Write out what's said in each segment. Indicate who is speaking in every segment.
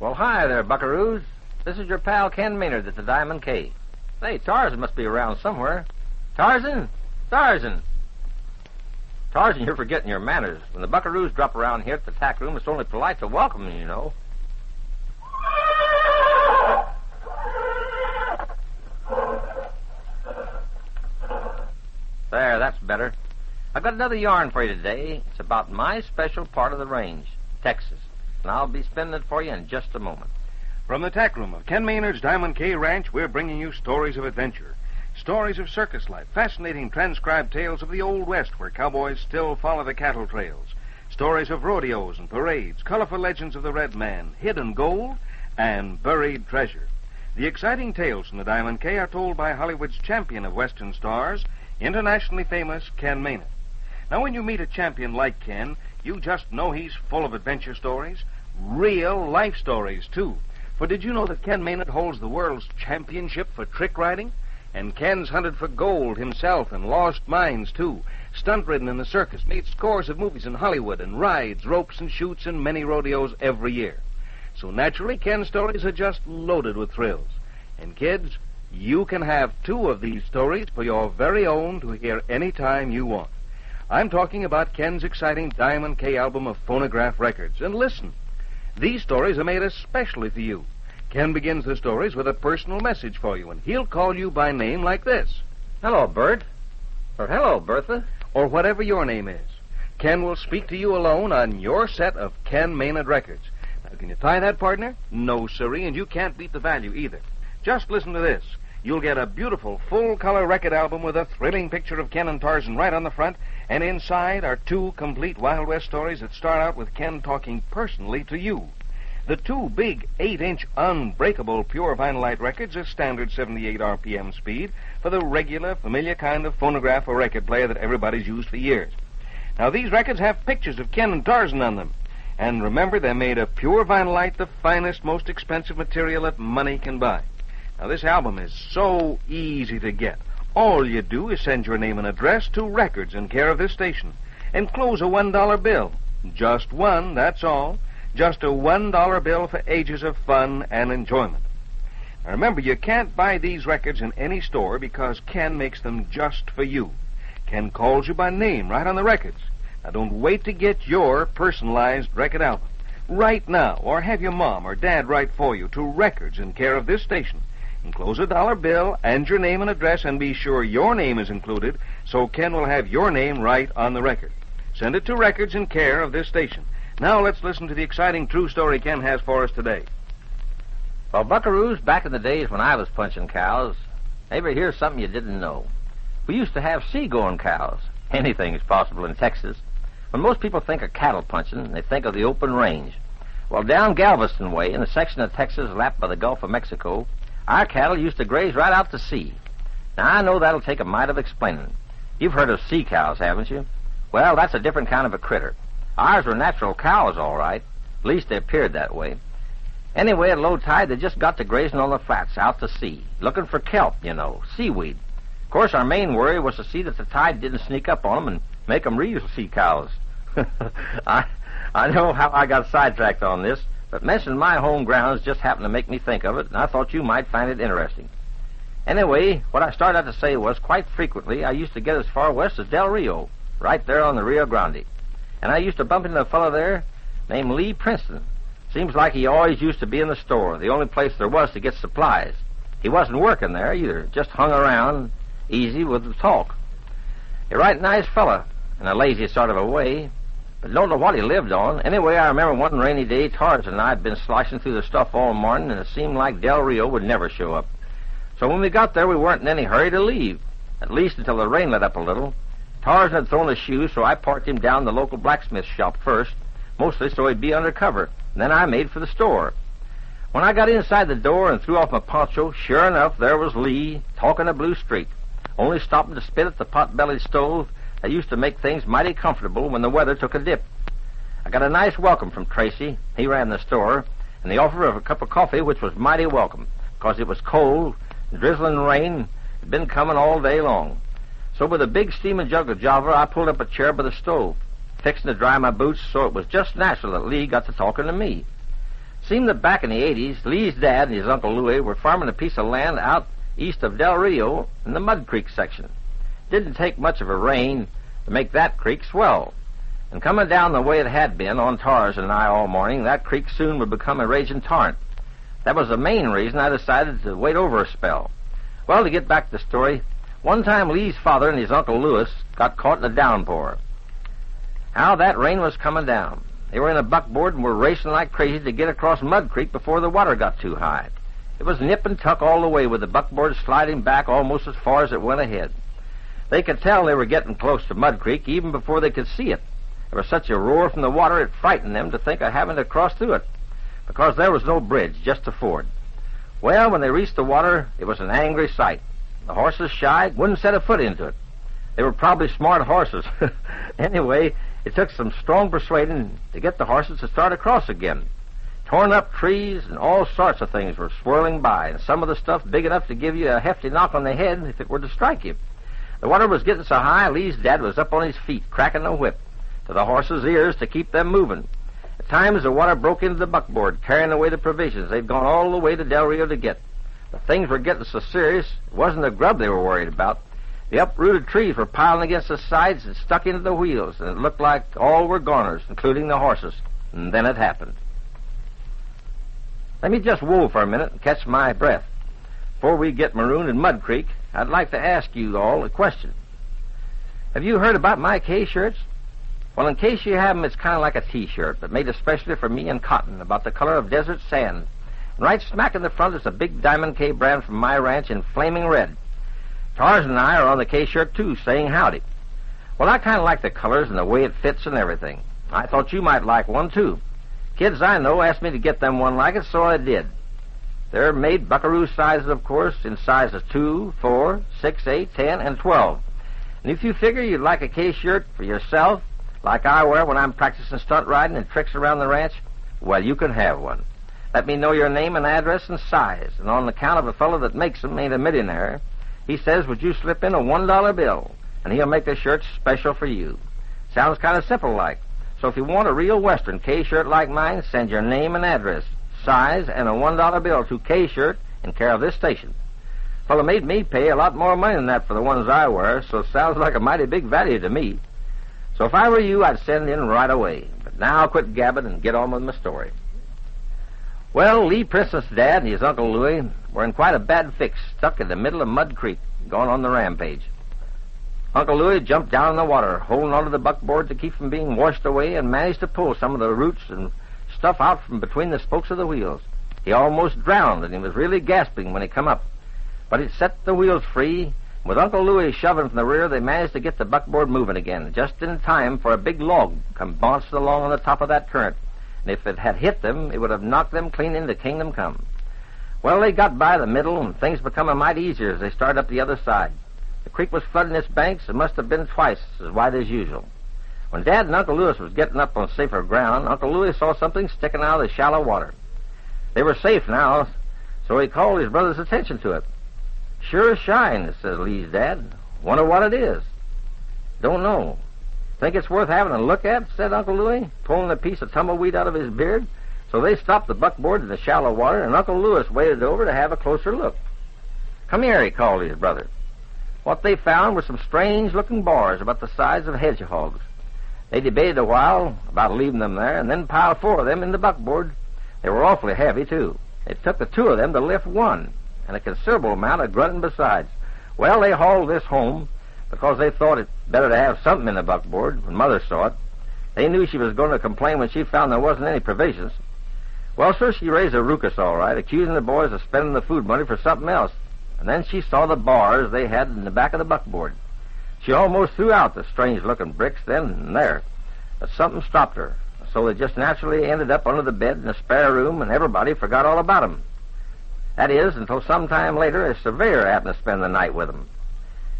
Speaker 1: Well, hi there, buckaroos. This is your pal Ken Maynard at the Diamond K. Say, Tarzan must be around somewhere. Tarzan! Tarzan! Tarzan, you're forgetting your manners. When the buckaroos drop around here at the tack room, it's only polite to welcome them, you know. There, that's better. I've got another yarn for you today. It's about my special part of the range, Texas. And I'll be spinning it for you in just a moment.
Speaker 2: From the tack room of Ken Maynard's Diamond K Ranch, we're bringing you stories of adventure. Stories of circus life, fascinating transcribed tales of the Old West where cowboys still follow the cattle trails. Stories of rodeos and parades, colorful legends of the Red Man, hidden gold, and buried treasure. The exciting tales from the Diamond K are told by Hollywood's champion of Western stars, internationally famous Ken Maynard. Now, when you meet a champion like Ken, you just know he's full of adventure stories, real life stories, too. For did you know that Ken Maynard holds the world's championship for trick riding? And Ken's hunted for gold himself and lost mines, too. Stunt-ridden in the circus, made scores of movies in Hollywood, and rides, ropes, and shoots in many rodeos every year. So naturally, Ken's stories are just loaded with thrills. And kids, you can have 2 of these stories for your very own to hear any time you want. I'm talking about Ken's exciting Diamond K album of phonograph records. And listen, these stories are made especially for you. Ken begins the stories with a personal message for you, and he'll call you by name like this.
Speaker 1: Hello, Bert. Or hello, Bertha.
Speaker 2: Or whatever your name is. Ken will speak to you alone on your set of Ken Maynard records. Now, can you tie that, partner? No, sirree, and you can't beat the value either. Just listen to this. You'll get a beautiful full-color record album with a thrilling picture of Ken and Tarzan right on the front, and inside are 2 complete Wild West stories that start out with Ken talking personally to you. The 2 big 8-inch unbreakable pure vinylite records are standard 78 RPM speed for the regular, familiar kind of phonograph or record player that everybody's used for years. Now, these records have pictures of Ken and Tarzan on them. And remember, they're made of pure vinylite, the finest, most expensive material that money can buy. Now, this album is so easy to get. All you do is send your name and address to Records in care of this station. Enclose a $1 bill. Just one, that's all. Just a $1 bill for ages of fun and enjoyment. Now remember, you can't buy these records in any store because Ken makes them just for you. Ken calls you by name right on the records. Now don't wait to get your personalized record album. Right now, or have your mom or dad write for you to Records in care of this station. Enclose a $1 bill and your name and address, and be sure your name is included so Ken will have your name right on the record. Send it to Records in care of this station. Now let's listen to the exciting true story Ken has for us today.
Speaker 1: Well, buckaroos, back in the days when I was punching cows, maybe here's something you didn't know. We used to have seagoing cows. Anything is possible in Texas. When most people think of cattle punching, they think of the open range. Well, down Galveston way, in a section of Texas lapped by the Gulf of Mexico, our cattle used to graze right out to sea. Now, I know that'll take a mite of explaining. You've heard of sea cows, haven't you? Well, that's a different kind of a critter. Ours were natural cows, all right. At least they appeared that way. Anyway, at low tide, they just got to grazing on the flats out to sea, looking for kelp, you know, seaweed. Of course, our main worry was to see that the tide didn't sneak up on them and make them real sea cows. I know how I got sidetracked on this, but mentioning my home grounds just happened to make me think of it, and I thought you might find it interesting. Anyway, what I started out to say was quite frequently I used to get as far west as Del Rio, right there on the Rio Grande. And I used to bump into a fellow there named Lee Princeton. Seems like he always used to be in the store, the only place there was to get supplies. He wasn't working there either, just hung around easy with the talk. A right nice fella, in a lazy sort of a way, but don't know what he lived on. Anyway, I remember one rainy day, Tarzan and I had been sloshing through the stuff all morning, and it seemed like Del Rio would never show up. So when we got there, we weren't in any hurry to leave, at least until the rain let up a little. Tarzan had thrown his shoes, so I parked him down the local blacksmith shop first, mostly so he'd be under cover, and then I made for the store. When I got inside the door and threw off my poncho, sure enough, there was Lee, talking a blue streak, only stopping to spit at the pot-bellied stove that used to make things mighty comfortable when the weather took a dip. I got a nice welcome from Tracy, he ran the store, and the offer of a cup of coffee, which was mighty welcome, because it was cold, drizzling rain had been coming all day long. So with a big steaming jug of Java, I pulled up a chair by the stove, fixing to dry my boots, so it was just natural that Lee got to talking to me. Seemed that back in the 80s, Lee's dad and his Uncle Louie were farming a piece of land out east of Del Rio in the Mud Creek section. Didn't take much of a rain to make that creek swell. And coming down the way it had been on Tarzan and I all morning, that creek soon would become a raging torrent. That was the main reason I decided to wait over a spell. Well, to get back to the story, one time Lee's father and his Uncle Louis got caught in a downpour. How that rain was coming down. They were in a buckboard and were racing like crazy to get across Mud Creek before the water got too high. It was nip and tuck all the way, with the buckboard sliding back almost as far as it went ahead. They could tell they were getting close to Mud Creek even before they could see it. There was such a roar from the water it frightened them to think of having to cross through it, because there was no bridge, just a ford. Well, when they reached the water, it was an angry sight. The horses shied, wouldn't set a foot into it. They were probably smart horses. Anyway, it took some strong persuading to get the horses to start across again. Torn up trees and all sorts of things were swirling by, and some of the stuff big enough to give you a hefty knock on the head if it were to strike you. The water was getting so high, Lee's dad was up on his feet, cracking the whip to the horses' ears to keep them moving. At times, the water broke into the buckboard, carrying away the provisions they'd gone all the way to Del Rio to get. The things were getting so serious, it wasn't the grub they were worried about. The uprooted trees were piling against the sides and stuck into the wheels, and it looked like all were goners, including the horses. And then it happened. Let me just whoa for a minute and catch my breath. Before we get marooned in Mud Creek, I'd like to ask you all a question. Have you heard about my K-shirts? Well, in case you haven't, it's kind of like a T-shirt, but made especially for me in cotton, about the color of desert sand. And right smack in the front is a big Diamond K brand from my ranch in flaming red. Tarzan and I are on the K-shirt, too, saying howdy. Well, I kind of like the colors and the way it fits and everything. I thought you might like one, too. Kids I know asked me to get them one like it, so I did. They're made buckaroo sizes, of course, in sizes 2, 4, 6, 8, 10, and 12. And if you figure you'd like a K-shirt for yourself, like I wear when I'm practicing stunt riding and tricks around the ranch, well, you can have one. Let me know your name and address and size, and on account of a fellow that makes them ain't a millionaire, he says, would you slip in a $1 bill, and he'll make the shirt special for you. Sounds kind of simple like. So if you want a real Western K-shirt like mine, send your name and address, size, and a $1 bill to K-shirt in care of this station. Fellow made me pay a lot more money than that for the ones I wear, so it sounds like a mighty big value to me. So if I were you, I'd send in right away. But now I'll quit gabbing and get on with my story. Well, Lee Princess' dad and his Uncle Louie were in quite a bad fix, stuck in the middle of Mud Creek, going on the rampage. Uncle Louie jumped down in the water, holding onto the buckboard to keep from being washed away, and managed to pull some of the roots and stuff out from between the spokes of the wheels. He almost drowned, and he was really gasping when he come up. But it set the wheels free. With Uncle Louie shoving from the rear, they managed to get the buckboard moving again, just in time for a big log come bouncing along on the top of that current. And if it had hit them, it would have knocked them clean into Kingdom Come. Well, they got by the middle, and things become a mite easier as they started up the other side. The creek was flooding its banks. It must have been twice as wide as usual. When Dad and Uncle Louis was getting up on safer ground, Uncle Louis saw something sticking out of the shallow water. They were safe now, so he called his brother's attention to it. Sure as shine, says Lee's dad. Wonder what it is. Don't know. Think it's worth having a look at, said Uncle Louis, pulling a piece of tumbleweed out of his beard. So they stopped the buckboard in the shallow water, and Uncle Louis waded over to have a closer look. Come here, he called his brother. What they found were some strange-looking bars about the size of hedgehogs. They debated a while about leaving them there, and then piled 4 of them in the buckboard. They were awfully heavy, too. It took the 2 of them to lift one, and a considerable amount of grunting besides. Well, they hauled this home because they thought it better to have something in the buckboard when Mother saw it. They knew she was going to complain when she found there wasn't any provisions. Well, sir, she raised a ruckus all right, accusing the boys of spending the food money for something else. And then she saw the bars they had in the back of the buckboard. She almost threw out the strange-looking bricks then and there. But something stopped her, so they just naturally ended up under the bed in a spare room, and everybody forgot all about them. That is, until some time later, a surveyor happened to spend the night with them.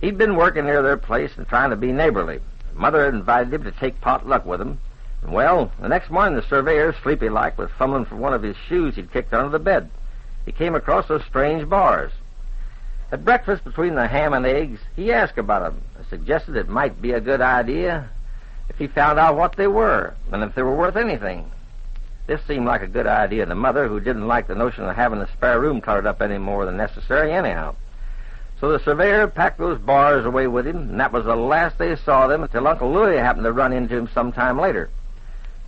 Speaker 1: He'd been working near their place and trying to be neighborly. Mother had invited him to take potluck with him. And, well, the next morning, the surveyor, sleepy-like, was fumbling for one of his shoes he'd kicked under the bed. He came across those strange bars. At breakfast, between the ham and eggs, he asked about them and suggested it might be a good idea if he found out what they were and if they were worth anything. This seemed like a good idea to Mother, who didn't like the notion of having the spare room cluttered up any more than necessary anyhow. So the surveyor packed those bars away with him, and that was the last they saw them until Uncle Louis happened to run into him some time later.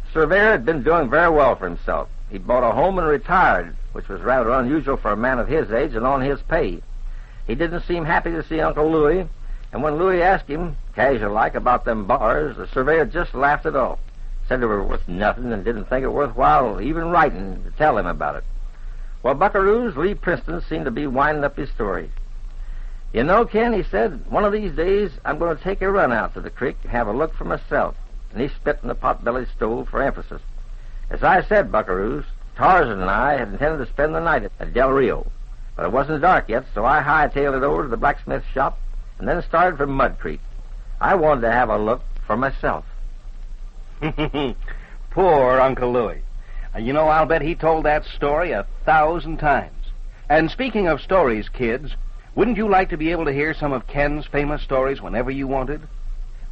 Speaker 1: The surveyor had been doing very well for himself. He bought a home and retired, which was rather unusual for a man of his age and on his pay. He didn't seem happy to see Uncle Louis, and when Louis asked him, casual-like, about them bars, the surveyor just laughed it off, said they were worth nothing, and didn't think it worthwhile even writing to tell him about it. Well, buckaroos, Lee Princeton seemed to be winding up his story. "You know, Ken," he said, "one of these days I'm going to take a run out to the creek and have a look for myself." And he spit in the pot-bellied stove for emphasis. "As I said, buckaroos, Tarzan and I had intended to spend the night at Del Rio. But it wasn't dark yet, so I hightailed it over to the blacksmith shop and then started for Mud Creek. I wanted to have a look for myself."
Speaker 2: Poor Uncle Louis. I'll bet he told that story 1,000 times. And speaking of stories, kids, wouldn't you like to be able to hear some of Ken's famous stories whenever you wanted?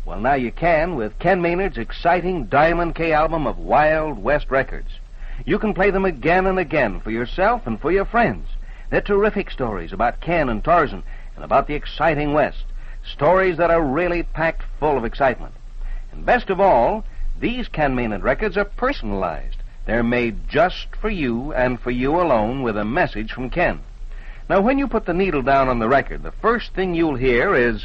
Speaker 2: Well, now you can with Ken Maynard's exciting Diamond K album of Wild West records. You can play them again and again for yourself and for your friends. They're terrific stories about Ken and Tarzan and about the exciting West. Stories that are really packed full of excitement. And best of all, these Ken Maynard records are personalized. They're made just for you and for you alone with a message from Ken. Now, when you put the needle down on the record, the first thing you'll hear is,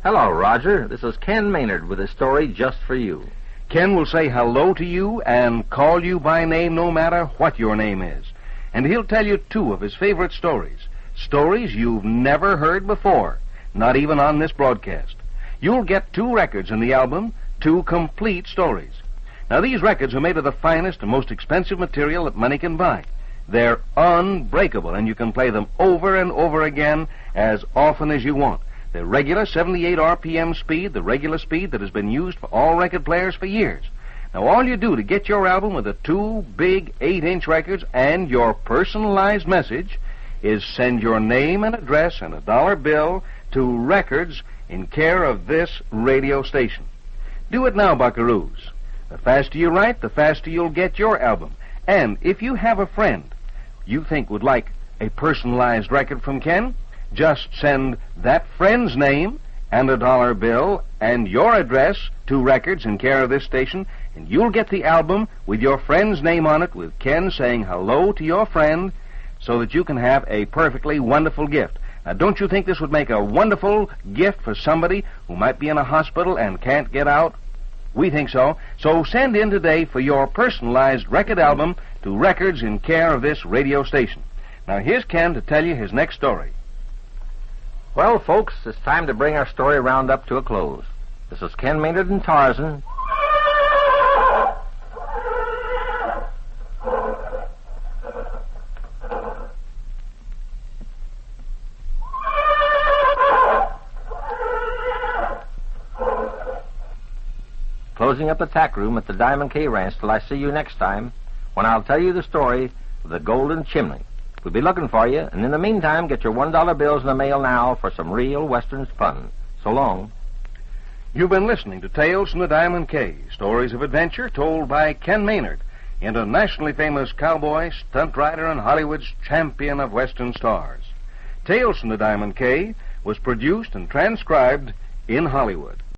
Speaker 1: "Hello, Roger. This is Ken Maynard with a story just for you."
Speaker 2: Ken will say hello to you and call you by name no matter what your name is. And he'll tell you 2 of his favorite stories. Stories you've never heard before, not even on this broadcast. You'll get 2 records in the album, 2 complete stories. Now, these records are made of the finest and most expensive material that money can buy. They're unbreakable, and you can play them over and over again as often as you want. They're regular 78 RPM speed, the regular speed that has been used for all record players for years. Now, all you do to get your album with the 2 big 8-inch records and your personalized message is send your name and address and a $1 bill to Records in care of this radio station. Do it now, buckaroos. The faster you write, the faster you'll get your album. And if you have a friend you think would like a personalized record from Ken, just send that friend's name and a $1 bill and your address to Records in care of this station, and you'll get the album with your friend's name on it, with Ken saying hello to your friend, so that you can have a perfectly wonderful gift. Now, don't you think this would make a wonderful gift for somebody who might be in a hospital and can't get out? We think so. So send in today for your personalized record album to Records in care of this radio station. Now, here's Ken to tell you his next story.
Speaker 1: Well, folks, it's time to bring our story roundup to a close. This is Ken Maynard and Tarzan. Closing up the tack room at the Diamond K Ranch till I see you next time, when I'll tell you the story of the Golden Chimney. We'll be looking for you, and in the meantime, get your $1 bills in the mail now for some real Western fun. So long.
Speaker 2: You've been listening to Tales from the Diamond K, stories of adventure told by Ken Maynard, internationally famous cowboy, stunt rider, and Hollywood's champion of Western stars. Tales from the Diamond K was produced and transcribed in Hollywood.